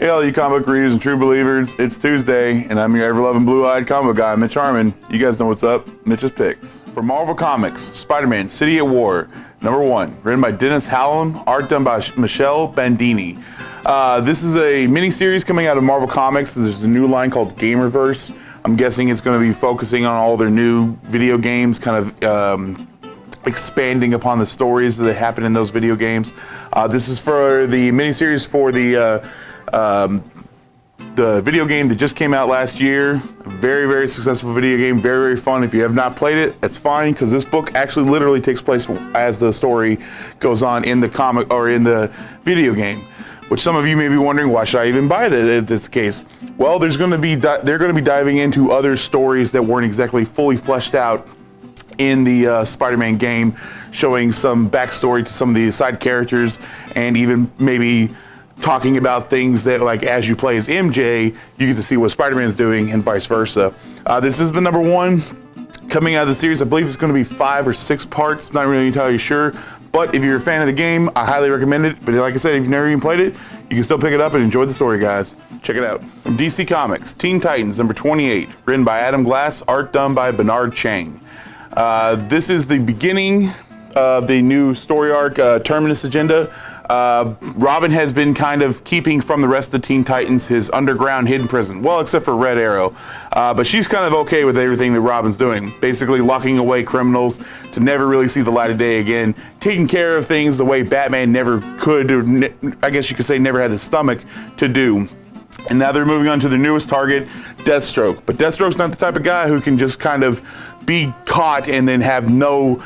Hey, all you comic book readers and true believers, it's Tuesday, and I'm your ever-loving blue-eyed comic book guy, Mitch Harmon. You guys know what's up, Mitch's Picks. For Marvel Comics, Spider-Man City at War, #1, written by Dennis Hallam, art done by Michelle Bandini. This is a mini-series coming out of Marvel Comics. There's a new line called Gamerverse. I'm guessing it's going to be focusing on all their new video games, kind of expanding upon the stories that happen in those video games. This is for the miniseries for the video game that just came out last year. Very, very successful video game, very, very fun. If you have not played it, that's fine, because this book actually literally takes place as the story goes on in the comic or in the video game. Which some of you may be wondering, why should I even buy this case? Well, they're going to be diving into other stories that weren't exactly fully fleshed out in the Spider-Man game, showing some backstory to some of the side characters, and even maybe talking about things that, like, as you play as MJ, you get to see what Spider-Man's doing and vice versa. This is the #1 coming out of the series. I believe it's going to be 5 or 6 parts, not really entirely sure. But if you're a fan of the game, I highly recommend it. But like I said, if you've never even played it, you can still pick it up and enjoy the story, guys. Check it out. From DC Comics, Teen Titans #28, written by Adam Glass, art done by Bernard Chang. This is the beginning of the new story arc, Terminus Agenda. Robin has been kind of keeping from the rest of the Teen Titans his underground hidden prison. Well, except for Red Arrow. But she's kind of okay with everything that Robin's doing. Basically locking away criminals to never really see the light of day again. Taking care of things the way Batman never could, or I guess you could say never had the stomach to do. And now they're moving on to their newest target, Deathstroke. But Deathstroke's not the type of guy who can just kind of be caught and then have no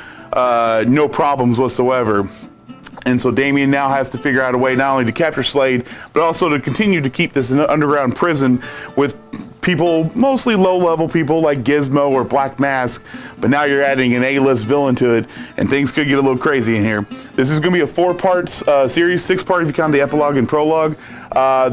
problems whatsoever. And so Damian now has to figure out a way not only to capture Slade, but also to continue to keep this underground prison with people, mostly low-level people like Gizmo or Black Mask, but now you're adding an A-list villain to it, and things could get a little crazy in here. This is going to be a 4-part series, 6-part if you count the epilogue and prologue.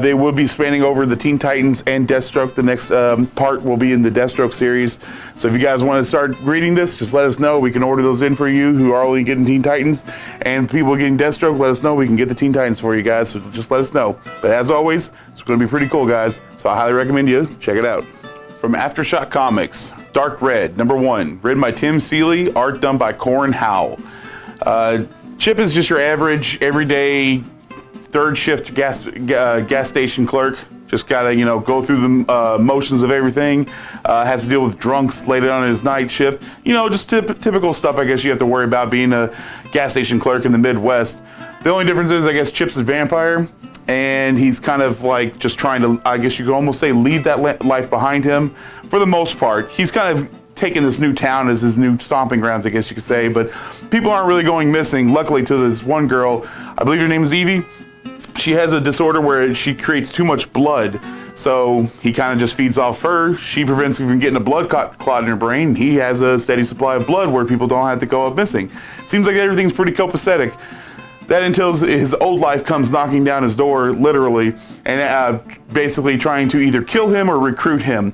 They will be spanning over the Teen Titans and Deathstroke. The next part will be in the Deathstroke series. So if you guys want to start reading this, just let us know. We can order those in for you who are only getting Teen Titans, and people getting Deathstroke, let us know. We can get the Teen Titans for you guys, so just let us know. But as always, it's going to be pretty cool, guys. So I highly recommend you check it out. From Aftershock Comics, Dark Red, #1, written by Tim Seeley, art done by Corin Howell. Chip is just your average, everyday, third shift gas station clerk. Just gotta, go through the motions of everything. Has to deal with drunks later on in his night shift. Just typical stuff I guess you have to worry about being a gas station clerk in the Midwest. The only difference is, I guess, Chip's a vampire, and he's kind of like just trying to, I guess you could almost say, leave that life behind him for the most part. He's kind of taking this new town as his new stomping grounds, I guess you could say, but people aren't really going missing. Luckily to this one girl, I believe her name is Evie. She has a disorder where she creates too much blood, so he kind of just feeds off her. She prevents him from getting a blood clot in her brain. He has a steady supply of blood where people don't have to go up missing. Seems like everything's pretty copacetic. That until his old life comes knocking down his door, literally, and basically trying to either kill him or recruit him.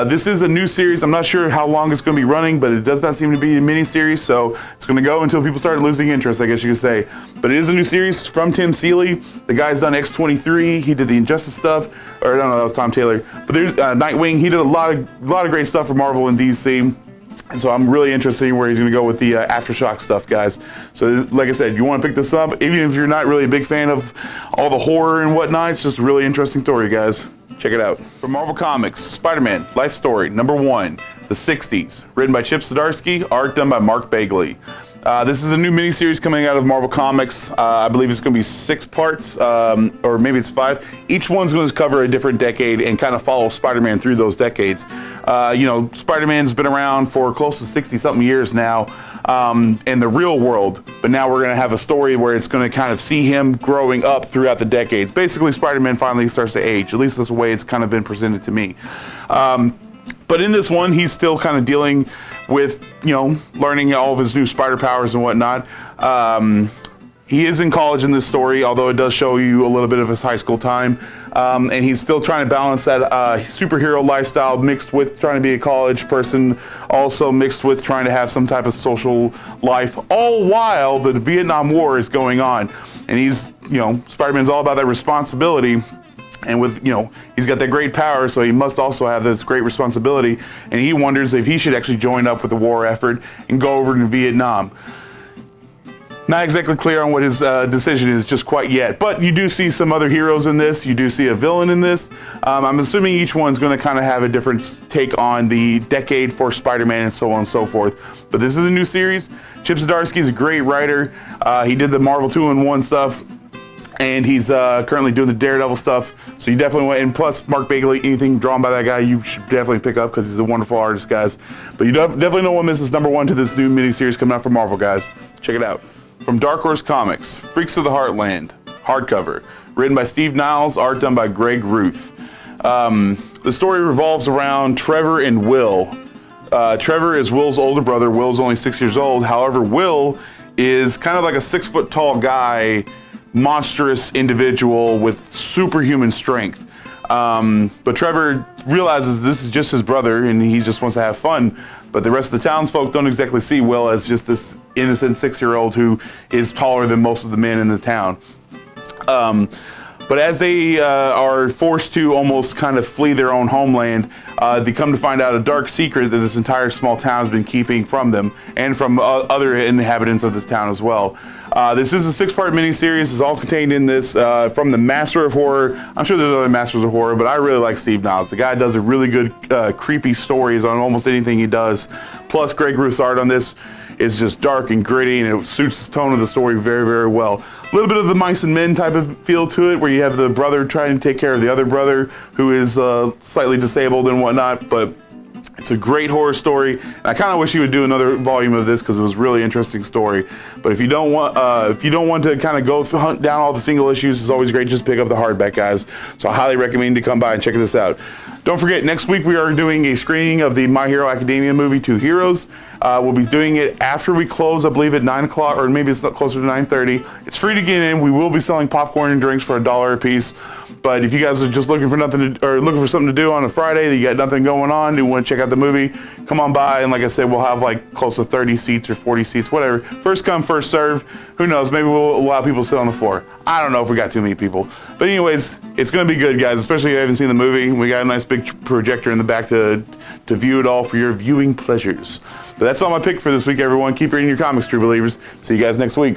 This is a new series. I'm not sure how long it's going to be running, but it does not seem to be a mini-series, so it's going to go until people start losing interest, I guess you could say. But it is a new series from Tim Seeley. The guy's done X-23. He did the Injustice stuff. Or, I don't know, that was Tom Taylor. But there's Nightwing. He did a lot of great stuff for Marvel and DC. And so I'm really interested in where he's going to go with the Aftershock stuff, guys. So like I said, you want to pick this up, even if you're not really a big fan of all the horror and whatnot, it's just a really interesting story, guys. Check it out. From Marvel Comics, Spider-Man, Life Story, #1, The 60s, written by Chip Zdarsky, art done by Mark Bagley. This is a new miniseries coming out of Marvel Comics. I believe it's going to be 6 parts, or maybe it's 5. Each one's going to cover a different decade and kind of follow Spider-Man through those decades. Spider-Man's been around for close to 60-something years now in the real world, but now we're going to have a story where it's going to kind of see him growing up throughout the decades. Basically, Spider-Man finally starts to age. At least that's the way it's kind of been presented to me. But in this one, he's still kind of dealing with, learning all of his new spider powers and whatnot. He is in college in this story, although it does show you a little bit of his high school time. And he's still trying to balance that superhero lifestyle mixed with trying to be a college person, also mixed with trying to have some type of social life, all while the Vietnam War is going on. And he's, Spider-Man's all about that responsibility. And with, he's got that great power, so he must also have this great responsibility. And he wonders if he should actually join up with the war effort and go over to Vietnam. Not exactly clear on what his decision is just quite yet, but you do see some other heroes in this. You do see a villain in this. I'm assuming each one's going to kind of have a different take on the decade for Spider-Man and so on and so forth. But this is a new series. Chip Zdarsky is a great writer. He did the Marvel 2-in-1 stuff, and he's currently doing the Daredevil stuff. So you definitely want, and plus Mark Bagley, anything drawn by that guy, you should definitely pick up because he's a wonderful artist, guys. But you definitely don't want to miss this #1 to this new miniseries coming out from Marvel, guys. Check it out. From Dark Horse Comics, Freaks of the Heartland, hardcover, written by Steve Niles, art done by Greg Ruth. The story revolves around Trevor and Will. Trevor is Will's older brother. Will's only 6 years old. However, Will is kind of like a 6 foot tall guy, monstrous individual with superhuman strength. But Trevor realizes this is just his brother and he just wants to have fun. But the rest of the townsfolk don't exactly see Will as just this innocent 6-year-old who is taller than most of the men in the town. But as they are forced to almost kind of flee their own homeland, they come to find out a dark secret that this entire small town has been keeping from them and from other inhabitants of this town as well. This is a 6-part miniseries. It's all contained in this from the Master of Horror. I'm sure there's other Masters of Horror, but I really like Steve Niles. The guy does a really good creepy stories on almost anything he does. Plus, Greg Ruth's art on this is just dark and gritty, and it suits the tone of the story very, very well. A little bit of the Mice and Men type of feel to it, where you have the brother trying to take care of the other brother who is slightly disabled and whatnot, but it's a great horror story. And I kind of wish he would do another volume of this because it was a really interesting story. But if you don't want to kind of go hunt down all the single issues, it's always great just to pick up the hardback, guys. So I highly recommend you to come by and check this out. Don't forget, next week we are doing a screening of the My Hero Academia movie, Two Heroes. We'll be doing it after we close, I believe at 9 o'clock, or maybe it's closer to 9:30. It's free to get in. We will be selling popcorn and drinks for $1 a piece. But if you guys are just looking for looking for something to do on a Friday, that you got nothing going on, you want to check out the movie, come on by. And like I said, we'll have like close to 30 seats or 40 seats, whatever. First come, first serve. Who knows? Maybe we'll allow people to sit on the floor. I don't know if we got too many people. But anyways, it's going to be good, guys, especially if you haven't seen the movie. We got a nice big projector in the back to view it all for your viewing pleasures. But that's all my pick for this week, everyone. Keep reading your comics, true believers. See you guys next week.